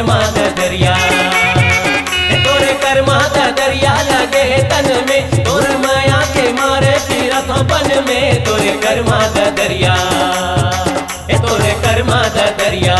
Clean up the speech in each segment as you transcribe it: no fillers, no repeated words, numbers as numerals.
कर्मा दा दरिया, तोरे कर्मा दा दरिया लगे तन में, तोर माया के मारे तीरथ बन में, तोरे कर्मा दा दरिया, तोरे कर्मा दा दरिया।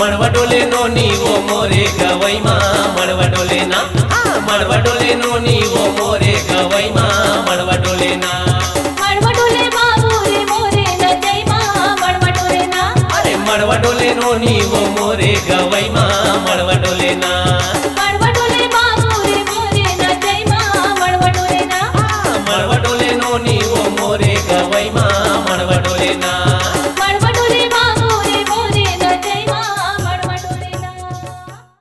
मड़वा डोले नोनी वो मोरे गवई माँ, मड़वा डोले ना, मड़वा डोले नोनी वो मोरे गवई माँ, मड़वा डोले ना, मड़वा डोले बाबू रे मोरे न जय माँ, मड़वा डोले ना, अरे मड़वा डोले नोनी वो मोरे गवई माँ, मड़वा डोले ना, मड़वा डोले बाबू रे मोरे न जय माँ, मड़वा डोले ना, मड़वा डोले नोनी वो मोरे गवई माँ, मड़वा डोले ना।